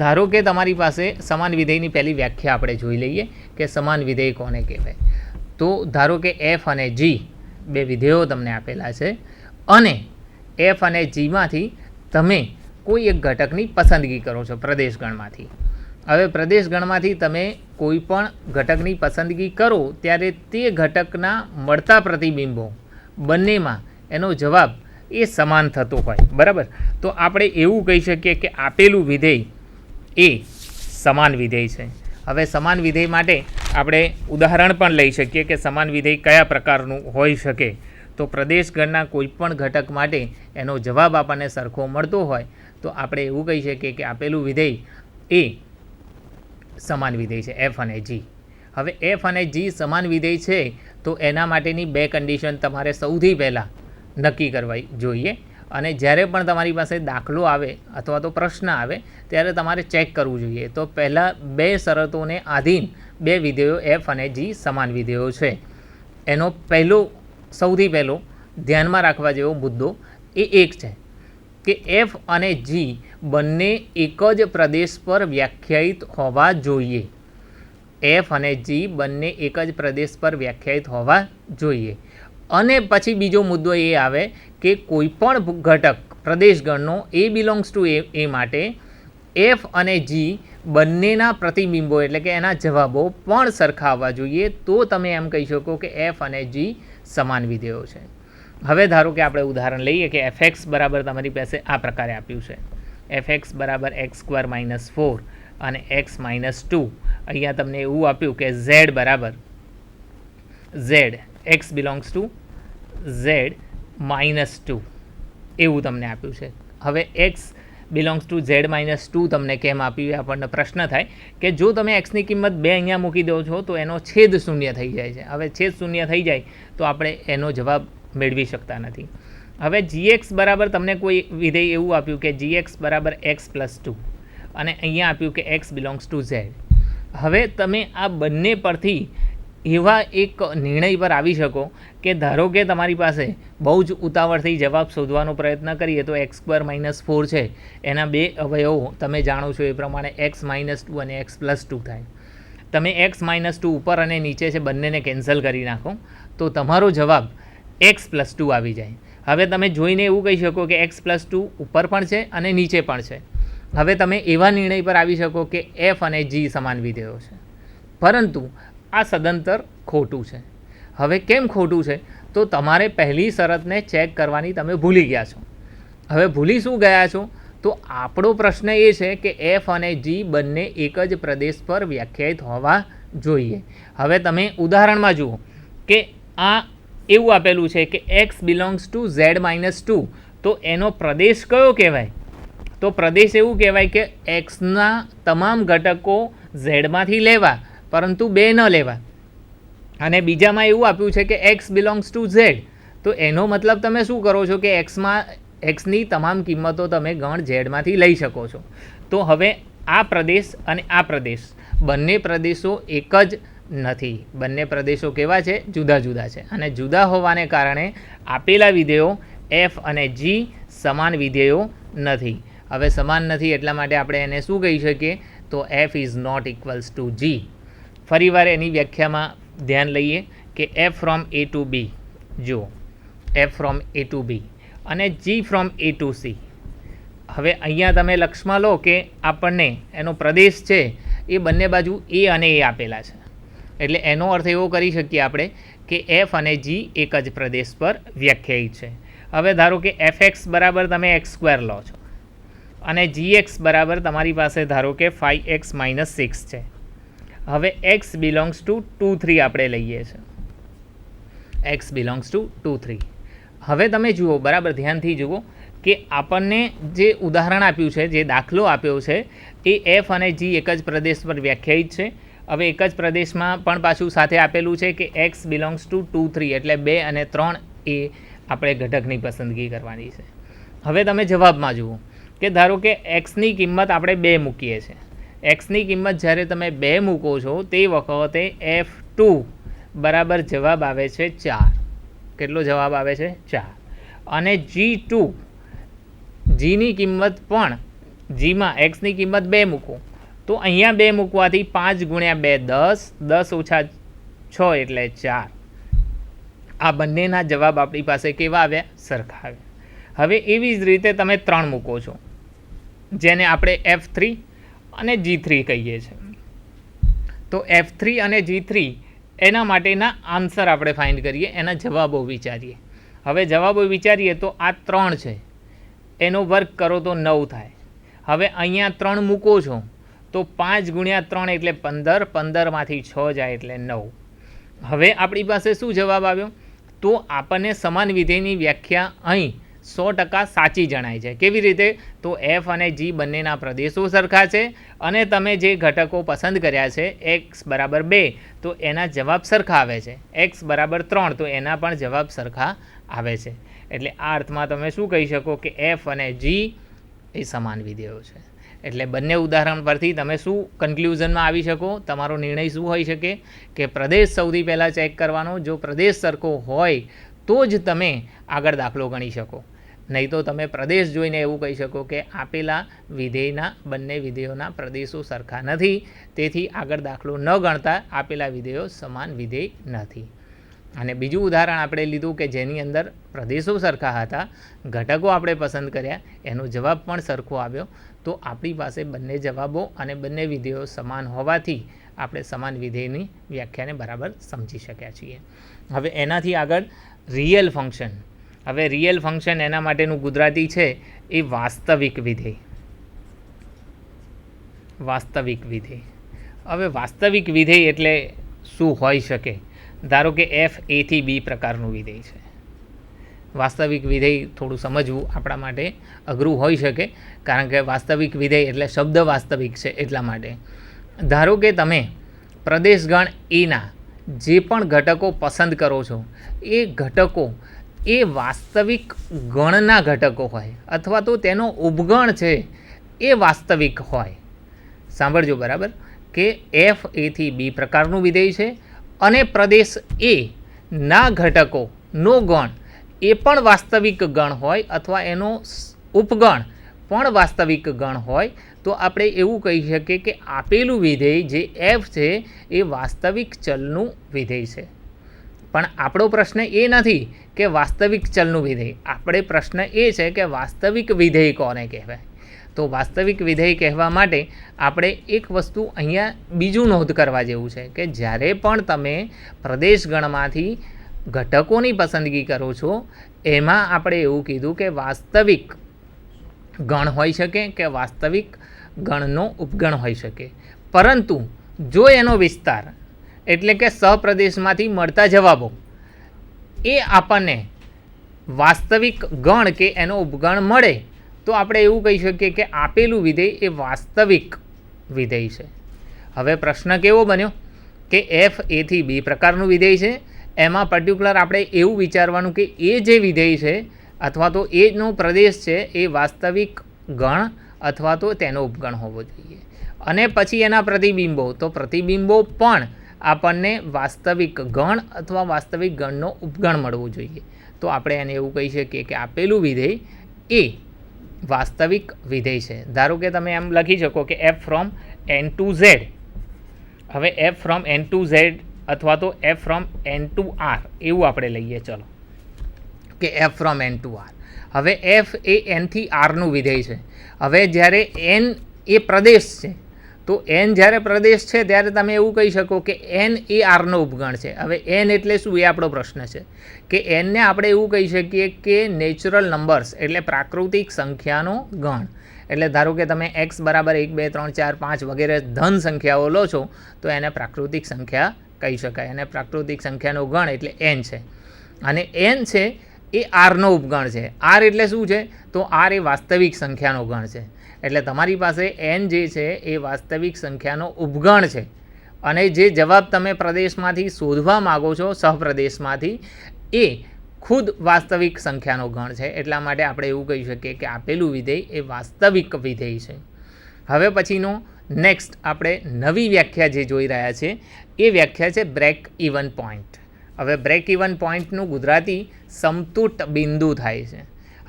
ધારો કે તમારી પાસે સમાન વિધેયની પહેલી વ્યાખ્યા આપણે જોઈ લઈએ કે સમાન વિધેય કોને કહેવાય. તો ધારો કે એફ અને જી બે વિધેયો તમને આપેલા છે અને એફ અને જીમાંથી તમે કોઈ એક ઘટકની પસંદગી કરો છો પ્રદેશગણમાંથી. હવે પ્રદેશગણમાંથી તમે કોઈ પણ ઘટકની પસંદગી કરો ત્યારે તે ઘટકના મળતા પ્રતિબિંબો બંનેમાં એનો જવાબ એ સમાન થતો હોય. બરાબર, તો આપણે એવું કહી શકીએ કે આપેલું વિધેય એ સમાન વિધેય છે. હવે સમાન વિધેય માટે આપણે ઉદાહરણ પણ લઈ શકીએ કે સમાન વિધેય કયા પ્રકારનું હોઈ શકે. તો પ્રદેશગણના કોઈપણ ઘટક માટે એનો જવાબ આપણને સરખો મળતો હોય તો આપણે એવું કહી શકીએ કે આપેલું વિધેય એ સમાન વિધેય છે એફ અને જી. હવે એફ અને જી સમાન વિધેય છે તો એના માટેની બે કન્ડિશન તમારે સૌથી પહેલાં નક્કી કરવા જોઈએ. અને જ્યારે પણ તમારી પાસે દાખલો આવે અથવા તો પ્રશ્ન આવે ત્યારે તમારે ચેક કરવું જોઈએ. તો પહેલાં બે શરતોને આધીન બે વિધેયો એફ અને જી સમાન વિધેયો છે. એનો સૌથી પહેલો ધ્યાનમાં રાખવા જેવો મુદ્દો એ એક છે કે એફ અને જી બંને એક જ પ્રદેશ પર વ્યાખ્યાયિત હોવા જોઈએ. એફ અને જી બંને એક જ પ્રદેશ પર વ્યાખ્યાયિત હોવા જોઈએ. અને પછી બીજો મુદ્દો એ આવે કે કોઈપણ ઘટક પ્રદેશગણનો એ બિલોંગ્સ ટુ એ માટે એફ અને જી બંનેના પ્રતિબિંબો એટલે કે એના જવાબો પણ સરખા આવવા જોઈએ. તો તમે એમ કહી શકો કે એફ અને જી સમાન વિધેયો છે. હવે ધારો કે આપણે ઉદાહરણ લઈએ કે એફ એક્સ બરાબર તમારી પાસે આ પ્રકારે આપ્યું છે. એફ એક્સ બરાબર એક્સ સ્ક્વેર માઇનસ 4 અને એક્સ માઇનસ 2. અહીંયા તમને એવું આપ્યું કે ઝેડ બરાબર Z x belongs to Z minus 2 એવું તમને આપ્યું છે. હવે x belongs to Z minus 2 તમને કેમ આપ્યું એ આપણને પ્રશ્ન થાય કે જો તમે એક્સની કિંમત 2 અહીંયા મૂકી દો છો તો એનો છેદ શૂન્ય થઈ જાય છે. હવે છેદ શૂન્ય થઈ જાય તો આપણે એનો જવાબ મેળવી શકતા નથી. હવે જીએક્સ બરાબર તમને કોઈ વિધેય એવું આપ્યું કે જીએક્સ બરાબર એક્સ પ્લસ 2 અને અહીંયા આપ્યું કે એક્સ બિલોંગ્સ ટુ ઝેડ. હવે તમે આ બંને પરથી એવા એક નિર્ણય પર આવી શકો કે ધારો કે તમારી પાસે બહુ જ ઉતાવળથી જવાબ શોધવાનો પ્રયત્ન કરીએ તો એક્સ સ્ક્વેર માઇનસ 4 છે એના બે અવયવો તમે જાણો છો એ પ્રમાણે એક્સ માઇનસ 2 અને એક્સ પ્લસ 2 થાય. તમે એક્સ માઇનસ 2 ઉપર અને નીચે છે બંનેને કેન્સલ કરી નાખો તો તમારો જવાબ એક્સ પ્લસ 2 આવી જાય. હવે તમે જોઈને એવું કહી શકો કે એક્સ પ્લસ 2 ઉપર પણ છે અને નીચે પણ છે. હવે તમે એવા નિર્ણય પર આવી શકો કે એફ અને જી સમાન વિધેયો છે. પરંતુ આ સદંતર ખોટું છે. હવે કેમ ખોટું છે? તો તમારે પહેલી શરતને ચેક કરવાની તમે ભૂલી ગયા છો. હવે ભૂલી શું ગયા છો? તો આપણો પ્રશ્ન એ છે કે એફ અને જી બંને એક જ પ્રદેશ પર વ્યાખ્યાયિત હોવા જોઈએ. હવે તમે ઉદાહરણમાં જુઓ કે આ એવું આપેલું છે કે x belongs to Z minus 2 તો એનો પ્રદેશ કયો કહેવાય? તો પ્રદેશ એવું કહેવાય કે એક્સના તમામ ઘટકો ઝેડમાંથી લેવા પરંતુ 2 ન લેવા. અને બીજામાં એવું આપ્યું છે કે એક્સ બિલોંગ્સ ટુ ઝેડ તો એનો મતલબ તમે શું કરો છો કે એક્સની તમામ કિંમતો તમે ગણ ઝેડમાંથી લઈ શકો છો. તો હવે આ પ્રદેશ અને આ પ્રદેશ બંને પ્રદેશો એક જ નથી. બંને પ્રદેશો કેવા છે? જુદા જુદા છે. અને જુદા હોવાને કારણે આપેલા વિધેયો એફ અને જી સમાન વિધેયો નથી. હવે સમાન નથી એટલા માટે આપણે એને શું કહી શકીએ? તો F is not equals to G. ફરીવાર એની વ્યાખ્યામાં ધ્યાન લઈએ કે F from A to B, જુઓ F from A to B અને G from A to C. હવે અહીંયા તમે લક્ષમાં લો કે આપણને એનો પ્રદેશ છે એ બંને બાજુ એ અને એ આપેલા છે. એટલે એનો અર્થ એવો કરી શકીએ આપણે કે એફ અને જી એક જ પ્રદેશ પર વ્યાખ્યાયિત છે. હવે ધારો કે એફ એક્સ બરાબર તમે એક્સ સ્ક્વેર લો છો અને જી એક્સ બરાબર તમારી પાસે ધારો કે 5x માઇનસ 6 છે. હવે એક્સ બિલોંગ્સ ટુ 2 3 આપણે લઈએ છીએ. X belongs to 2 3. હવે તમે જુઓ, બરાબર ધ્યાનથી જુઓ કે આપણને જે ઉદાહરણ આપ્યું છે, જે દાખલો આપ્યો છે એ એફ અને જી એક જ પ્રદેશ પર વ્યાખ્યાયિત છે. હવે એક જ પ્રદેશમાં પણ પાછું સાથે આપેલું છે કે એક્સ બિલોંગ્સ ટુ 2 3 એટલે 2 અને 3 એ આપણે ઘટકની પસંદગી કરવાની છે. હવે તમે જવાબમાં જુઓ કે ધારો કે એક્સની કિંમત આપણે 2 મૂકીએ છીએ. એક્સની કિંમત જ્યારે તમે 2 મૂકો છો તે વખતે F2 બરાબર જવાબ આવે છે 4. કેટલો જવાબ આવે છે? 4. અને G2 જીની કિંમત પણ જીમાં એક્સની કિંમત 2 મૂકો તો અહીંયા 2 મૂકવાથી 5 ગુણ્યા 2 10, 10 ઓછા 6 એટલે 4. આ બંનેના જવાબ આપણી પાસે કેવા આવ્યા? સરખા આવ્યા. હવે એવી જ રીતે તમે 3 મૂકો છો, જેને આપણે F3 અને G3 કહીએ છીએ. તો F3 અને G3 એના માટેના આન્સર આપણે ફાઇન્ડ કરીએ, એના જવાબો વિચારીએ. હવે જવાબો વિચારીએ તો આ 3 છે, એનો વર્ગ કરો તો 9 થાય. હવે અહીંયા 3 મૂકો છો તો 5 ગુણ્યા 3 એટલે 15, 15માંથી 6 જાય એટલે 9. હવે આપણી પાસે શું જવાબ આવ્યો? તો આપણને સમાન વિધેયની વ્યાખ્યા અહીં 100% સાચી જણાય છે. કેવી રીતે? તો F અને G બંનેના પ્રદેશો સરખા છે અને તમે જે ઘટકો પસંદ કર્યા છે x બરાબર 2 તો એના જવાબ સરખા આવે છે, x બરાબર 3 તો એના પણ જવાબ સરખા આવે છે. એટલે આ અર્થમાં તમે શું કહી શકો કે F અને G એ સમાન વિધેયો છે. એટલે બંને ઉદાહરણ પરથી તમે શું કન્ક્લુઝનમાં આવી શકો? તમારો નિર્ણય શું હોઈ શકે કે પ્રદેશ સૌથી પહેલાં ચેક કરવાનો. જો પ્રદેશ સરખો હોય તો જ તમે આગળ દાખલો ગણી શકો, નહીં તો તમે પ્રદેશ જોઈને એવું કહી શકો કે આપેલા વિધેયના બંને વિધેયોના પ્રદેશો સરખા નથી, તેથી આગળ દાખલો ન ગણતા આપેલા વિધેયો સમાન વિધેય નથી. અને બીજું ઉદાહરણ આપણે લીધું કે જેની અંદર પ્રદેશો સરખા હતા, ઘટકો આપણે પસંદ કર્યા, એનો જવાબ પણ સરખો આવ્યો. તો આપણી પાસે બંને જવાબો અને બંને વિધેયો સમાન હોવાથી આપણે સમાન વિધેયની વ્યાખ્યાને બરાબર સમજી શક્યા છીએ. હવે એનાથી આગળ રિયલ ફંક્શન. હવે રિયલ ફંક્શન એના માટેનું ગુજરાતી છે એ વાસ્તવિક વિધેય. વાસ્તવિક વિધેય. હવે વાસ્તવિક વિધેય એટલે શું હોઈ શકે? ધારો કે F A થી B પ્રકારનું વિધેય છે. વાસ્તવિક વિધેય થોડું સમજવું આપણા માટે અઘરું હોઈ શકે, કારણ કે વાસ્તવિક વિધેય એટલે શબ્દ વાસ્તવિક છે એટલા માટે. ધારો કે તમે પ્રદેશગણ એના જે પણ ઘટકો પસંદ કરો છો એ ઘટકો એ વાસ્તવિક ગણના ઘટકો હોય અથવા તો તેનો ઉપગણ છે એ વાસ્તવિક હોય. સાંભળજો બરાબર કે F A થી B પ્રકારનું વિધેય છે અને પ્રદેશ એ ના ઘટકોનો ગણ એ પણ વાસ્તવિક ગણ હોય અથવા એનો ઉપગણ પણ વાસ્તવિક ગણ હોય તો આપણે એવું કહી શકીએ કે આપેલું વિધેય જે F છે એ વાસ્તવિક ચલનું વિધેય છે. પણ આપણો પ્રશ્ન એ નથી કે વાસ્તવિક ચલનું વિધેય, આપણે પ્રશ્ન એ છે કે વાસ્તવિક વિધેય કોને કહેવાય. તો વાસ્તવિક વિધેય કહેવા માટે આપણે એક વસ્તુ અહીંયા બીજું નોંધ કરવા જેવું છે કે જ્યારે પણ તમે પ્રદેશગણમાંથી ઘટકોની પસંદગી કરો છો એમાં આપણે એવું કીધું કે વાસ્તવિક ગણ હોઈ શકે કે વાસ્તવિક ગણનો ઉપગણ હોઈ શકે, પરંતુ જો એનો વિસ્તાર એટલે કે સહપ્રદેશમાંથી મળતા જવાબો એ આપણને વાસ્તવિક ગણ કે એનો ઉપગણ મળે તો આપણે એવું કહી શકીએ કે આપેલું વિધેય એ વાસ્તવિક વિધેય છે. હવે પ્રશ્ન કેવો બન્યો કે F A થી B પ્રકારનું વિધેય છે, એમાં પર્ટિક્યુલર આપણે એવું વિચારવાનું કે એ જે વિધેય છે અથવા તો એનો પ્રદેશ છે એ વાસ્તવિક ગણ અથવા તો તેનો ઉપગણ હોવો જોઈએ. અને પછી એના પ્રતિબિંબો, તો પ્રતિબિંબો પણ આપણને વાસ્તવિક ગણ અથવા વાસ્તવિક ગણનો ઉપગણ મળવો જોઈએ. તો આપણે એને એવું કહી શકીએ કે આપેલું વિધેય એ વાસ્તવિક વિધેય છે. ધારો કે તમે એમ લખી શકો કે F from N to Z. હવે F from N to Z અથવા તો F from N to R એવું આપણે લઈએ. ચલો કે F from N to R. હવે F એ N થી Rનું વિધેય છે. હવે જ્યારે N એ પ્રદેશ છે તો N જ્યારે પ્રદેશ છે ત્યારે તમે એવું કહી શકો કે N એ Rનો ઉપગણ છે. હવે N એટલે શું એ આપણો પ્રશ્ન છે કે Nને આપણે એવું કહી શકીએ કે નેચરલ નંબર્સ એટલે પ્રાકૃતિક સંખ્યાનો ગણ. એટલે ધારો કે તમે x બરાબર 1 2 3 4 5 વગેરે ધન સંખ્યાઓ લો છો તો એને પ્રાકૃતિક સંખ્યા કહી શકાય. અને પ્રાકૃતિક સંખ્યાનો ગણ એટલે n છે અને n છે એ Rનો ઉપગણ છે. R એટલે શું છે? તો R એ વાસ્તવિક સંખ્યાનો ગણ છે. એટલે તમારી પાસે n જે છે એ વાસ્તવિક સંખ્યાનો ઉપગણ છે અને જે જવાબ તમે પ્રદેશમાંથી શોધવા માગો છો સહપ્રદેશમાંથી એ ખુદ વાસ્તવિક સંખ્યાનો ગણ છે. એટલા માટે આપણે એવું કહી શકીએ કે આપેલું વિધેય એ વાસ્તવિક વિધેય છે. હવે પછીનો નેક્સ્ટ આપણે નવી વ્યાખ્યા જે જોઈ રહ્યા છે એ વ્યાખ્યા છે બ્રેક ઇવન પોઈન્ટ. હવે બ્રેક ઇવન પોઈન્ટનું ગુજરાતી સમતૂટ બિંદુ થાય છે.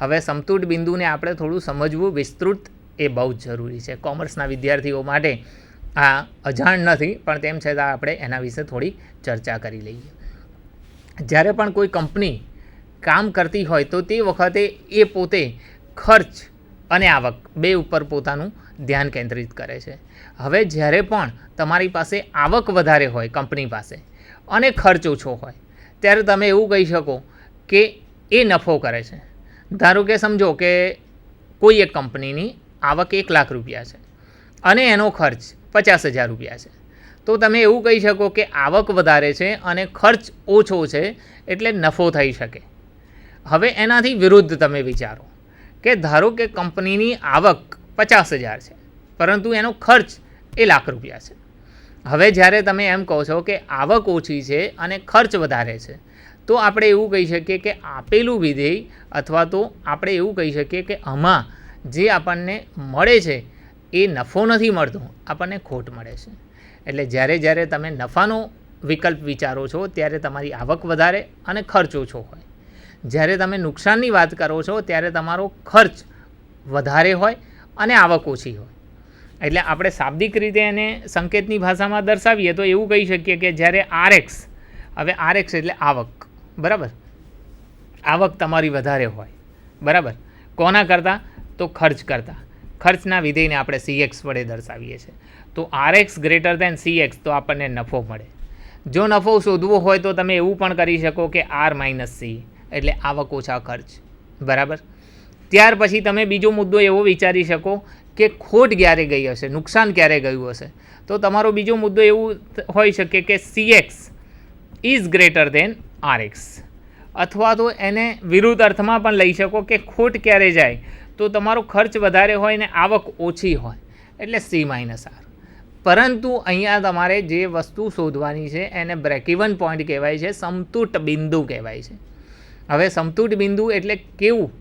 હવે સમતૂટ બિંદુને આપણે થોડું સમજવું, વિસ્તૃત એ બહુ જ જરૂરી છે. કોમર્સના વિદ્યાર્થીઓ માટે આ અજાણ નથી, પણ તેમ છતાં આપણે એના વિશે થોડી ચર્ચા કરી લઈએ. જ્યારે પણ કોઈ કંપની કામ કરતી હોય તો તે વખતે એ પોતે ખર્ચ અને આવક બે ઉપર પોતાનું ધ્યાન કેન્દ્રિત કરે છે. હવે જ્યારે પણ તમારી પાસે આવક વધારે હોય કંપની પાસે અને ખર્ચ ઓછો હોય, ત્યારે તમે એવું કહી શકો કે એ નફો કરે છે. ધારો કે સમજો કે કોઈ એક કંપનીની આવક 1 લાખ રૂપિયા છે અને એનો ખર્ચ 50,000 રૂપિયા છે, તો તમે એવું કહી શકો કે આવક વધારે છે અને ખર્ચ ઓછો છે એટલે નફો થઈ શકે. હવે એનાથી વિરુદ્ધ તમે વિચારો કે ધારો કે કંપનીની આવક 50,000 છે પરંતુ એનો ખર્ચ 1 લાખ રૂપિયા છે. હવે જ્યારે તમે એમ કહો છો કે આવક ઓછી છે અને ખર્ચ વધારે છે, તો આપણે એવું કહી શકીએ કે આપેલું વિધેય અથવા તો આપણે એવું કહી શકીએ કે આમાં જે આપણને મળે છે એ નફો નથી મળતો, આપણને ખોટ મળે છે. એટલે જ્યારે તમે નફાનો વિકલ્પ વિચારો છો ત્યારે તમારી આવક વધારે અને ખર્ચ ઓછો હોય. જ્યારે તમે નુકસાનની વાત કરો છો ત્યારે તમારો ખર્ચ વધારે હોય અને આવક ઓછી હોય. એટલે આપણે શાબ્દિક રીતે એને સંકેતની ભાષામાં દર્શાવીએ તો એવું કહી શકીએ કે જ્યારે RX, હવે RX એટલે આવક, બરાબર, આવક તમારી વધારે હોય, બરાબર, કોના કરતાં? તો ખર્ચ કરતાં. ખર્ચના વિધેયને આપણે CX વડે દર્શાવીએ છીએ. તો RX ગ્રેટર દેન CX તો આપણને નફો મળે. જો નફો શોધવો હોય તો તમે એવું પણ કરી શકો કે R - C એટલે આવક ઓછા ખર્ચ, બરાબર. ત્યાર પછી તમે બીજો મુદ્દો એવો વિચારી શકો કે ખોટ ક્યારે ગઈ હશે, નુકસાન ક્યારે ગયું હશે. તો તમારો બીજો મુદ્દો એવું હોઈ શકે કે CX is greater than RX, અથવા તો એને વિરુદ્ધ અર્થમાં પણ લઈ શકો કે ખોટ ક્યારે જાય તો તમારો ખર્ચ વધારે હોય ને આવક ઓછી હોય એટલે C - R. પરંતુ અહીંયા તમારે જે વસ્તુ શોધવાની છે એને બ્રેકઇવન પોઈન્ટ કહેવાય છે, સમતૂટ બિંદુ કહેવાય છે. હવે સમતૂટ બિંદુ એટલે કેવું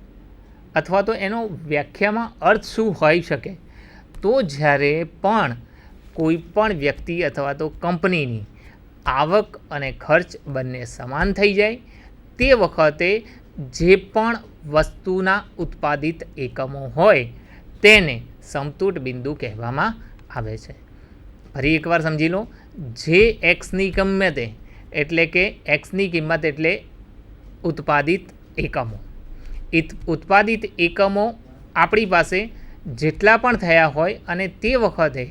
અથવા તો એનો વ્યાખ્યામાં અર્થ શું હોઈ શકે? તો જ્યારે પણ કોઈ પણ વ્યક્તિ અથવા તો કંપનીની આવક અને ખર્ચ બંને સમાન થઈ જાય તે વખતે જે પણ વસ્તુના ઉત્પાદિત એકમો હોય તેને સમતૂટ બિંદુ કહેવામાં આવે છે. ફરી એકવાર સમજી લો, જે એક્સની કિંમત એટલે કે એક્સની કિંમત એટલે ઉત્પાદિત એકમો, ઉત્પાદિત એકમો આપણી પાસે જેટલા પણ થયા હોય અને તે વખતે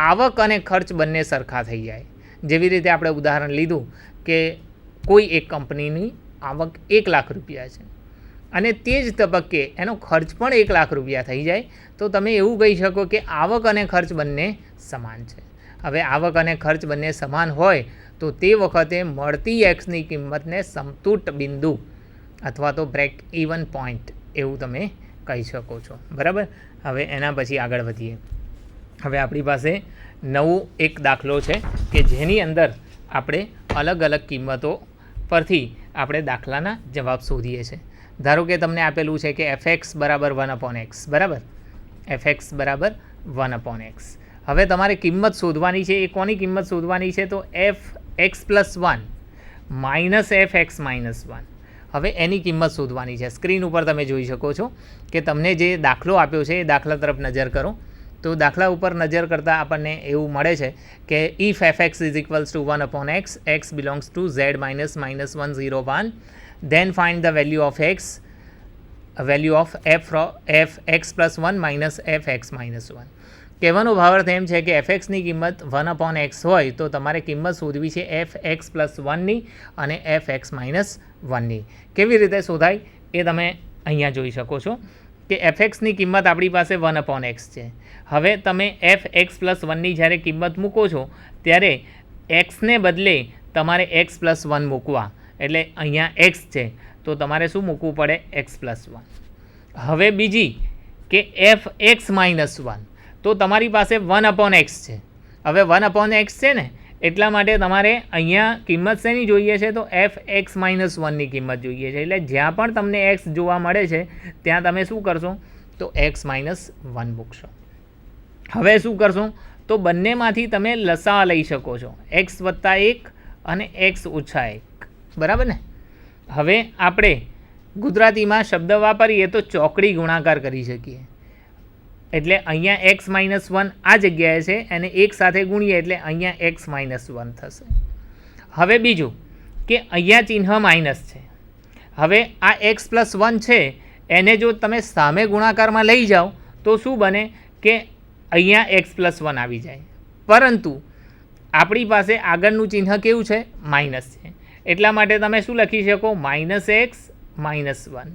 આવક અને ખર્ચ બંને સરખા થઈ જાય. જેવી રીતે આપણે ઉદાહરણ લીધું કે કોઈ એક કંપનીની આવક 1 લાખ રૂપિયા છે અને તે જ તબક્કે એનો ખર્ચ પણ 1 લાખ રૂપિયા થઈ જાય તો તમે એવું કહી શકો કે આવક અને ખર્ચ બંને સમાન છે. હવે આવક અને ખર્ચ બંને સમાન હોય તો તે વખતે મળતી એક્સની કિંમતને સમતૂટ બિંદુ અથવા તો બ્રેક ઇવન પોઈન્ટ એવું તમે કહી શકો છો, બરાબર. હવે એના પછી આગળ વધીએ. હવે આપણી પાસે નવો એક દાખલો છે કે જેની અંદર આપણે અલગ અલગ કિંમતો પરથી આપણે દાખલાના જવાબ શોધીએ છીએ. ધારો કે તમને આપેલું છે કે fx બરાબર 1/x, બરાબર, fx બરાબર 1/x. હવે તમારે કિંમત શોધવાની છે. એ કોની કિંમત શોધવાની છે? તો fx + 1 - fx - 1. હવે એની કિંમત શોધવાની છે. સ્ક્રીન ઉપર તમે જોઈ શકો છો કે તમને જે દાખલો આપ્યો છે એ દાખલા તરફ નજર કરો. તો દાખલા ઉપર નજર કરતાં આપણને એવું મળે છે કે if fx = 1/x, x belongs to z - -101, then find the value of f x + 1 - fx - 1. કહેવાનો ભાવાર્થ એમ છે કે fxની કિંમત 1/x હોય તો તમારે કિંમત શોધવી છે fx + 1ની અને fx - 1ની. કેવી રીતે શોધાય એ તમે અહીંયા જોઈ શકો છો કે fxની કિંમત આપણી પાસે 1/x છે. હવે તમે fx + 1ની જ્યારે કિંમત મૂકો છો ત્યારે xને બદલે તમારે x + 1 મૂકવા, એટલે અહીંયા x છે તો તમારે શું મૂકવું પડે? x + 1. હવે બીજી કે fx - 1 તો તમારી પાસે 1/x છે. હવે 1/x છે ને એટલા માટે તમારે અહીંયા કિંમત શેની જોઈએ છે? તો fx - 1ની કિંમત જોઈએ છે. એટલે જ્યાં પણ તમને x જોવા મળે છે ત્યાં તમે શું કરશો? તો x - 1 મૂકશો. હવે શું કરશો? તો બંનેમાંથી તમે લસા લઈ શકો છો, x + 1 અને x - 1, બરાબર ને. હવે આપણે ગુજરાતીમાં શબ્દ વાપરીએ તો ચોકડી ગુણાકાર કરી શકીએ. એટલે અહીંયા એક્સ માઇનસ વન આ જગ્યાએ છે અને એક સાથે ગુણીએ એટલે અહીંયા એક્સ માઇનસ વન થશે. હવે બીજું કે અહીંયા ચિહ્ન માઇનસ છે. હવે આ એક્સ પ્લસ વન છે એને જો તમે સામે ગુણાકારમાં લઈ જાઓ તો શું બને કે અહીંયા એક્સ પ્લસ વન આવી જાય, પરંતુ આપણી પાસે આગળનું ચિહ્ન કેવું છે? માઇનસ છે. એટલા માટે તમે શું લખી શકો? Minus x minus one.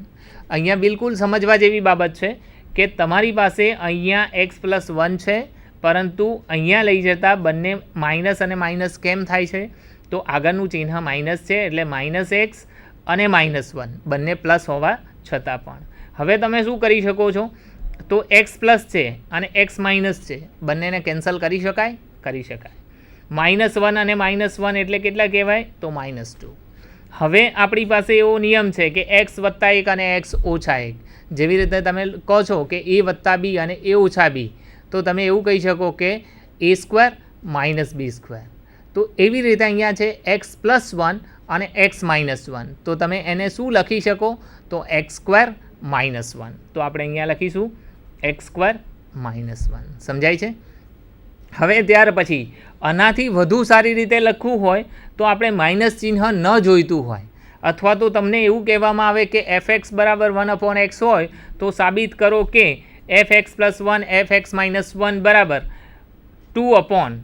અહીંયા બિલકુલ સમજવા જેવી બાબત છે કે તમારી પાસે અહીંયા એક્સ પ્લસ વન છે, પરંતુ અહીંયા લઈ જતાં બંને માઇનસ અને માઇનસ કેમ થાય છે? તો આગળનું ચિહ્ન માઇનસ છે એટલે માઇનસ એક્સ અને માઇનસ વન બંને પ્લસ હોવા છતાં પણ. હવે તમે શું કરી શકો છો? તો એક્સ પ્લસ છે અને એક્સ માઇનસ છે, બંનેને કેન્સલ કરી શકાય? કરી શકાય. માઇનસ વન અને માઇનસ વન એટલે કેટલા કહેવાય? તો -2. હવે આપણી પાસે એવો નિયમ છે કે એક્સ વત્તા 1 અને એક્સ ઓછા 1. જેવી રીતે તમે કહો છો કે એ વત્તા બી અને એ ઓછા બી, તો તમે એવું કહી શકો કે a² માઇનસ b². તો એવી રીતે અહીંયા છે એક્સ પ્લસ 1 અને એક્સ માઇનસ 1, તો તમે એને શું લખી શકો? તો x² માઇનસ 1. તો આપણે અહીંયા લખીશું x² માઇનસ 1. સમજાય છે? હવે ત્યાર પછી આનાથી વધુ સારી રીતે લખવું હોય તો આપણે માઇનસ ચિહ્ન ન જોઈતું હોય, અથવા તો તમને એવું કહેવામાં આવે કે fx બરાબર 1/x હોય તો સાબિત કરો કે fx પ્લસ 1 fx માઇનસ 1 બરાબર 2/1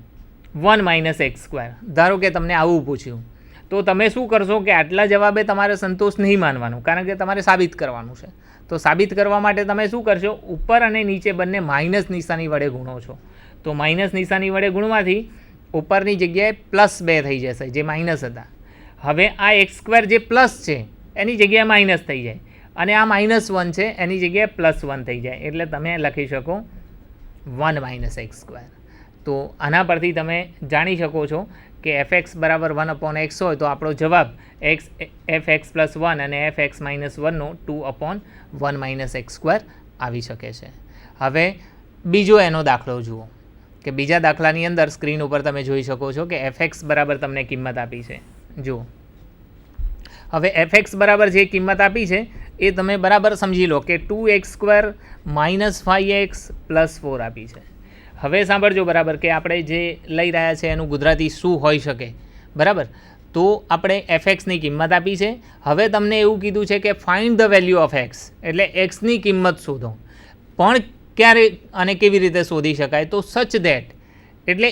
- x². ધારો કે તમને આવું પૂછ્યું તો તમે શું કરશો કે આટલા જવાબે તમારે સંતોષ નહીં માનવાનો, કારણ કે તમારે સાબિત કરવાનું છે. તો સાબિત કરવા માટે તમે શું કરશો? ઉપર અને નીચે બંને માઇનસ નિશાની વડે ગુણો છો. તો માઇનસ નિશાની વડે ગુણવાથી ઉપરની જગ્યાએ +2 થઈ જશે જે માઇનસ હતા. હવે આ x² જે પ્લસ છે એની જગ્યાએ માઇનસ થઈ જાય, અને આ -1 છે એની જગ્યાએ +1 થઈ જાય, એટલે તમે લખી શકો 1 - x². તો આના પરથી તમે જાણી શકો છો કે fx બરાબર 1/x હોય તો આપણો જવાબ fx પ્લસ 1 અને fx માઇનસ 1નો 2/1 - x² આવી શકે છે. હવે બીજો એનો દાખલો જુઓ કે બીજા દાખલાની અંદર સ્ક્રીન ઉપર તમે જોઈ શકો છો કે fx બરાબર તમને કિંમત આપી છે. જુઓ, હવે fx બરાબર જે કિંમત આપી છે એ તમે બરાબર સમજી લો કે 2x² - 5x + 4 આપી છે. હવે સાંભળજો બરાબર કે આપણે જે લઈ રહ્યા છે એનું ગુજરાતી શું હોઈ શકે? બરાબર, તો આપણે fxની કિંમત આપી છે. હવે તમને એવું કીધું છે કે find the value of x, એટલે xની કિંમત શોધો. પણ ક્યારે અને કેવી રીતે શોધી શકાય? તો સચ ધેટ, એટલે